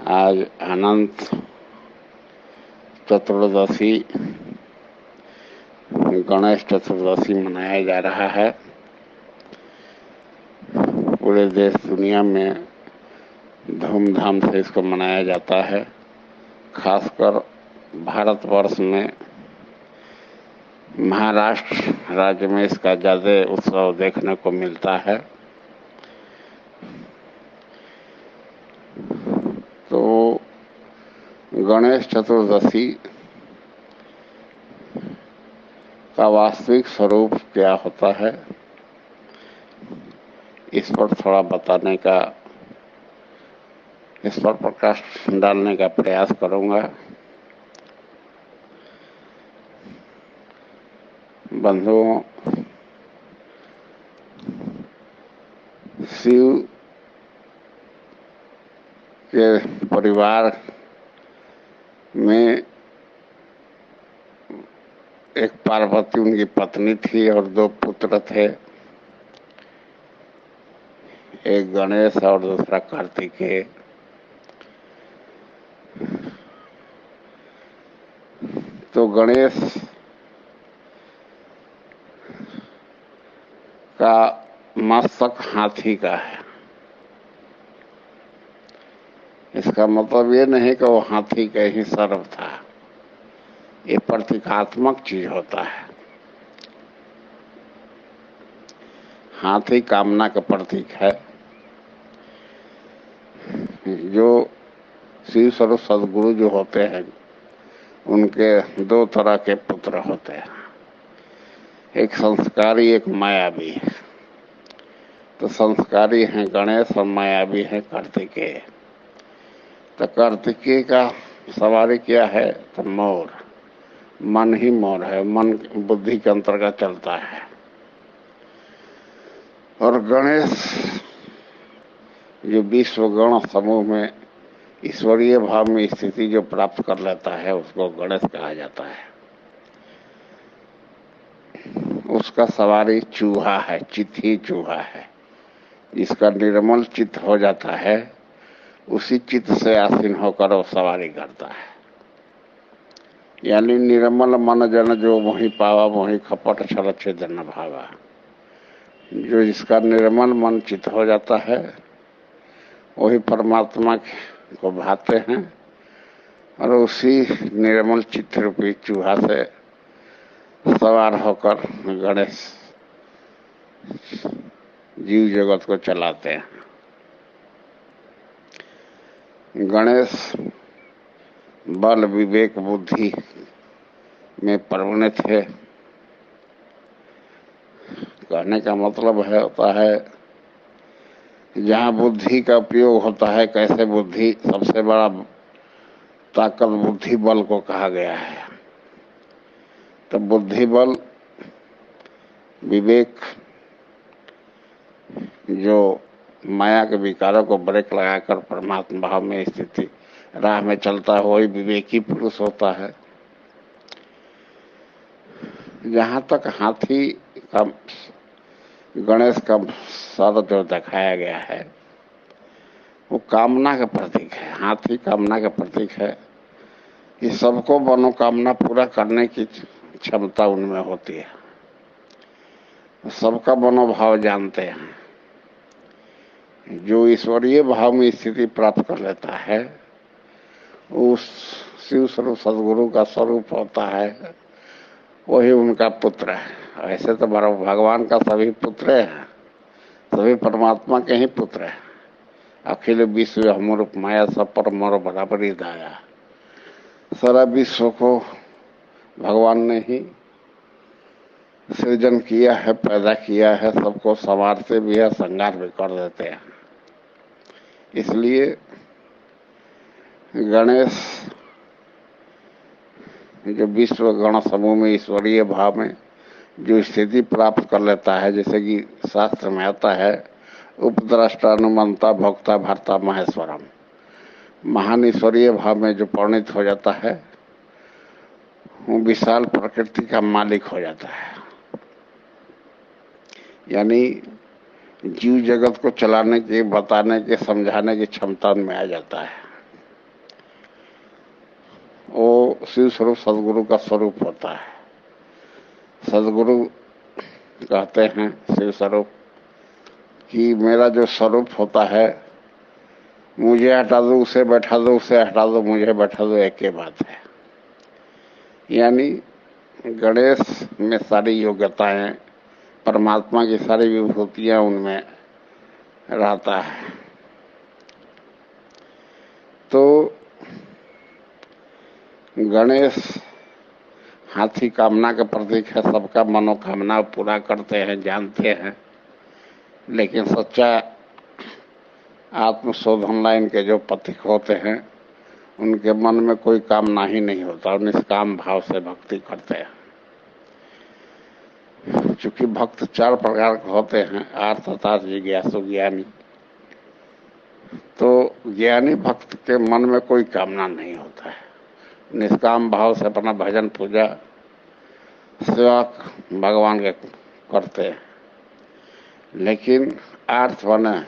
आज अनंत चतुर्दशी गणेश चतुर्दशी मनाया जा रहा है। पूरे देश दुनिया में धूमधाम से इसको मनाया जाता है। खासकर भारतवर्ष में महाराष्ट्र राज्य में इसका ज़्यादा उत्सव देखने को मिलता है। तो गणेश चतुर्दशी का वास्तविक स्वरूप क्या होता है, इस पर थोड़ा बताने का, इस पर प्रकाश डालने का प्रयास करूंगा। बंधुओं, शिव के परिवार में एक पार्वती उनकी पत्नी थी और 2 पुत्र थे, एक गणेश और दूसरा कार्तिकेय। तो गणेश का मस्तक हाथी का है। इसका मतलब ये नहीं कि वो हाथी का ही सर्प था, ये प्रतीकात्मक चीज होता है। हाथी कामना का प्रतीक है। जो शिव स्वरूप सदगुरु जो होते हैं, उनके 2 तरह के पुत्र होते हैं, एक संस्कारी एक मायावी। तो संस्कारी हैं गणेश और मायावी हैं कार्तिकेय। तो कार्तिकेय का सवारी क्या है, तो मोर, मन ही मोर है, मन बुद्धि के अंतर्गत चलता है। और गणेश जो विश्व गण समूह में ईश्वरीय भाव में स्थिति जो प्राप्त कर लेता है, उसको गणेश कहा जाता है। उसका सवारी चूहा है, चित्त ही चूहा है। जिसका निर्मल चित्त हो जाता है, उसी चित्त से आसीन होकर वो सवारी करता है। यानी निर्मल मन जन जो मोहि पावा, मोहि खपट छल छेद न भावा। जो जिसका निर्मल मन चित्त हो जाता है, वही परमात्मा को भाते हैं और उसी निर्मल चित्त रूपी चूहा से सवार होकर गणेश जीव जगत को चलाते हैं। गणेश बल विवेक बुद्धि में परिणत है। कहने का मतलब होता है जहाँ बुद्धि का उपयोग होता है, कैसे बुद्धि, सबसे बड़ा ताकत बुद्धि बल को कहा गया है। तो बुद्धि बल विवेक जो माया के विकारों को ब्रेक लगाकर परमात्मा भाव में स्थिति राह में चलता है, वही विवेकी पुरुष होता है। जहाँ तक हाथी का गणेश का सर जो दिखाया गया है, वो कामना का प्रतीक है। हाथी कामना का प्रतीक है। ये सबको मनोकामना पूरा करने की क्षमता उनमें होती है। सबका मनोभाव जानते हैं। जो ईश्वरीय भाव में स्थिति प्राप्त कर लेता है, उस शिव स्वरूप सदगुरु का स्वरूप होता है, वही उनका पुत्र है। ऐसे तो भगवान का सभी पुत्र हैं, सभी परमात्मा के ही पुत्र हैं। अखिल विश्व हमर माया सब पर मोर बराबरी दाया। सारा विश्व को भगवान ने ही सृजन किया है, पैदा किया है। सबको संवारते भी है, संगार भी कर देते हैं। इसलिए गणेश जो विश्व गण समूह में ईश्वरीय भाव में जो स्थिति प्राप्त कर लेता है, जैसे कि शास्त्र में आता है, उपद्रष्टा अनुमंता भोक्ता भर्ता महेश्वरम। महान ईश्वरीय भाव में जो परिणित हो जाता है, वो विशाल प्रकृति का मालिक हो जाता है। यानी जीव जगत को चलाने के, बताने के, समझाने की क्षमता उनमें आ जाता है। वो शिव स्वरूप सदगुरु का स्वरूप होता है। सदगुरु कहते हैं शिव स्वरूप कि मेरा जो स्वरूप होता है, मुझे हटा दो उसे बैठा दो, उसे हटा दो मुझे बैठा दो, एक ही बात है। यानी गणेश में सारी योग्यताएं, परमात्मा की सारी विभूतियां उनमें रहता है। तो गणेश हाथी कामना का प्रतीक है, सबका मनोकामना पूरा करते हैं, जानते हैं। लेकिन सच्चा आत्मशोधन लाइन के जो पथिक होते हैं, उनके मन में कोई कामना ही नहीं होता, निष्काम भाव से भक्ति करते हैं। चूंकि भक्त चार प्रकार के होते हैं, आर्त, हताश, जिज्ञासु, ज्ञानी। तो ज्ञानी भक्त के मन में कोई कामना नहीं होता है, निष्काम भाव से अपना भजन पूजा सेवा भगवान के करते हैं। लेकिन आर्थ बने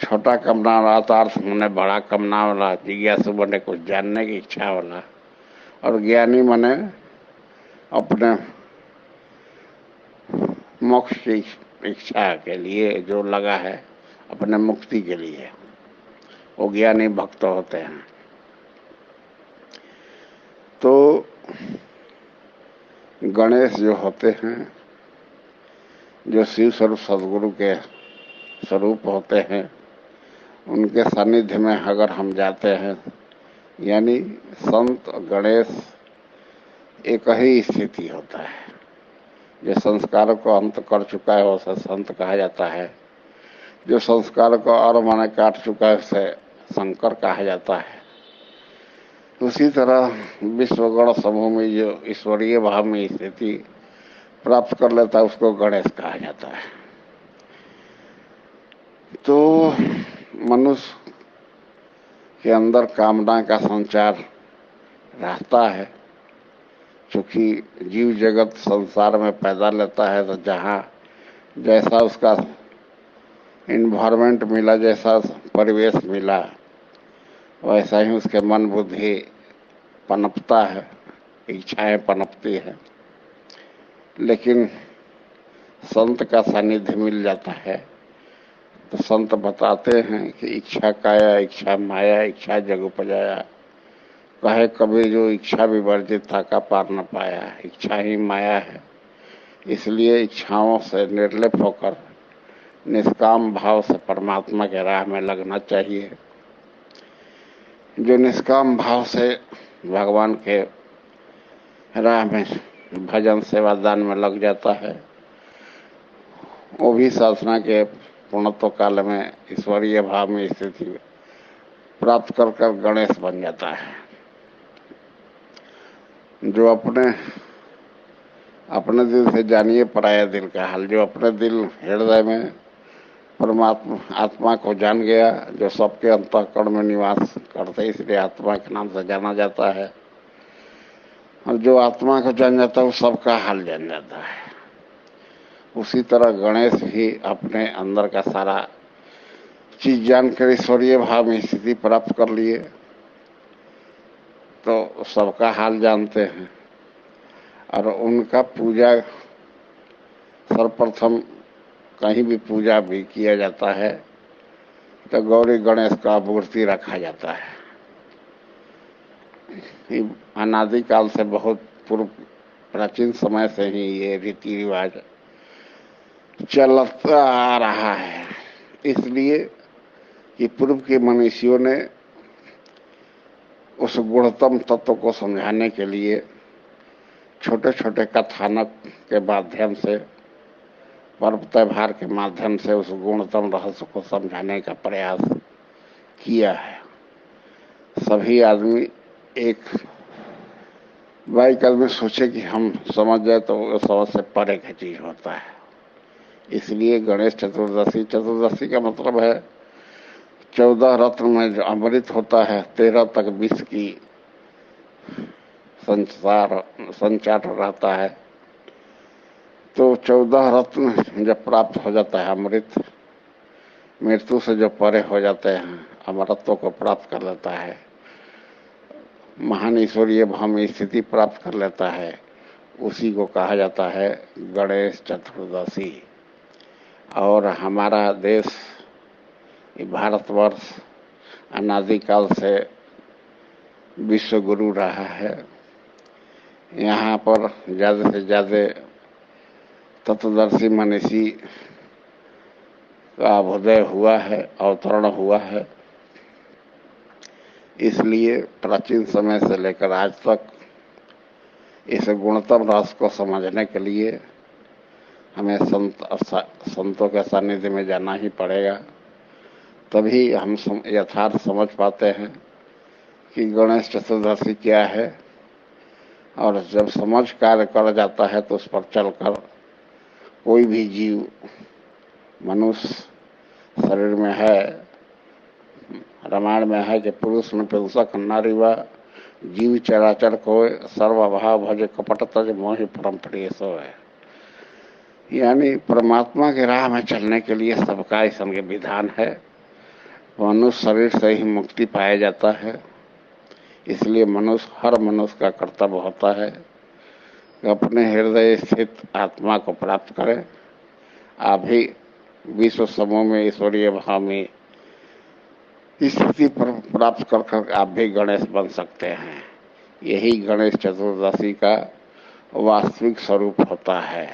छोटा कामना वाला, अर्थ बने बड़ा कामना वाला, जिज्ञासु बने कुछ जानने की इच्छा वाला, और ज्ञानी बने अपने मोक्ष की इच्छा के लिए जो लगा है, अपने मुक्ति के लिए, वो ज्ञानी भक्त होते हैं। तो गणेश जो होते हैं, जो शिव स्वरूप सदगुरु के स्वरूप होते हैं, उनके सानिध्य में अगर हम जाते हैं, यानी संत गणेश एक ही स्थिति होता है। जो संस्कारों को अंत कर चुका है उसे संत कहा जाता है, जो संस्कारों को और माने काट चुका है उसे शंकर कहा जाता है। उसी तरह विश्वगण समूह में जो ईश्वरीय भाव में स्थिति प्राप्त कर लेता है उसको गणेश कहा जाता है। तो मनुष्य के अंदर कामना का संचार रहता है, क्योंकि जीव जगत संसार में पैदा लेता है, तो जहाँ जैसा उसका इन्वायरमेंट मिला, जैसा परिवेश मिला, वैसा ही उसके मन बुद्धि पनपता है, इच्छाएं पनपती है। लेकिन संत का सानिध्य मिल जाता है तो संत बताते हैं कि इच्छा काया, इच्छा माया, इच्छा जग उपजाया। कहे कभी जो इच्छा विवर्जित था का पार न पाया, इच्छा ही माया है। इसलिए इच्छाओं से निर्लिप्त होकर निष्काम भाव से परमात्मा के राह में लगना चाहिए। जो निष्काम भाव से भगवान के राह में भजन सेवा दान में लग जाता है, वो भी साधना के पूर्णत्व काल में ईश्वरीय भाव में स्थिति प्राप्त कर कर गणेश बन जाता है। जो अपने दिल से जानिए पराया दिल का हाल। जो अपने दिल हृदय में परमात्मा आत्मा को जान गया, जो सबके अंतःकरण में निवास करते, इसलिए आत्मा के नाम से जाना जाता है। और जो आत्मा को जान जाता है वो सबका हाल जान जाता है। उसी तरह गणेश भी अपने अंदर का सारा चीज जानकर ईश्वरीय भाव में स्थिति प्राप्त कर लिए, तो सबका हाल जानते हैं। और उनका पूजा सर्वप्रथम कहीं भी पूजा भी किया जाता है तो गौरी गणेश का मूर्ति रखा जाता है। अनादिकाल से बहुत पूर्व प्राचीन समय से ही ये रीति रिवाज चलता आ रहा है। इसलिए कि पूर्व के मनुष्यों ने उस गुणतम तत्व को समझाने के लिए छोटे छोटे कथानक के माध्यम से, पर्व त्योहार के माध्यम से उस गुणतम रहस्य को समझाने का प्रयास किया है। सभी आदमी एक बाइक आदमी सोचे कि हम समझ जाए तो वो समझ से परे का चीज होता है। इसलिए गणेश चतुर्दशी का मतलब है 14 रत्न में जो अमृत होता है, 13 तक विष की संचार रहता है। तो 14 रत्न जब प्राप्त हो जाता है, अमृत मृत्यु से जो परे हो जाते हैं, अमरत्व को प्राप्त कर लेता है, महान ईश्वरीय भाव में स्थिति प्राप्त कर लेता है, उसी को कहा जाता है गणेश चतुर्दशी। और हमारा देश, भारतवर्ष, अनादिकाल से विश्व गुरु रहा है। यहाँ पर ज़्यादा से ज़्यादा तत्वदर्शी मनीषी का अभ्युदय हुआ है, अवतरण हुआ है। इसलिए प्राचीन समय से लेकर आज तक इस गुणतम रस को समझने के लिए हमें संतों के सानिध्य में जाना ही पड़ेगा, तभी हम यथार्थ समझ पाते हैं कि गणेश चतुर्दशी क्या है। और जब समझ कार्य कर जाता है तो उस पर चलकर कोई भी जीव मनुष्य शरीर में है, रामायण में है कि पुरुष में पुरुषक नारी व जीव चराचर को सर्वभाव भज कपट तज मोहि परम प्रिय सो है। यानी परमात्मा के राह में चलने के लिए सबका इसमें विधान है। मनुष्य शरीर से ही मुक्ति पाया जाता है। इसलिए हर मनुष्य का कर्तव्य होता है कि अपने हृदय स्थित आत्मा को प्राप्त करें। आप भी विश्व समूह में ईश्वरीय भाव में स्थिति प्राप्त कर आप भी गणेश बन सकते हैं। यही गणेश चतुर्दशी का वास्तविक स्वरूप होता है।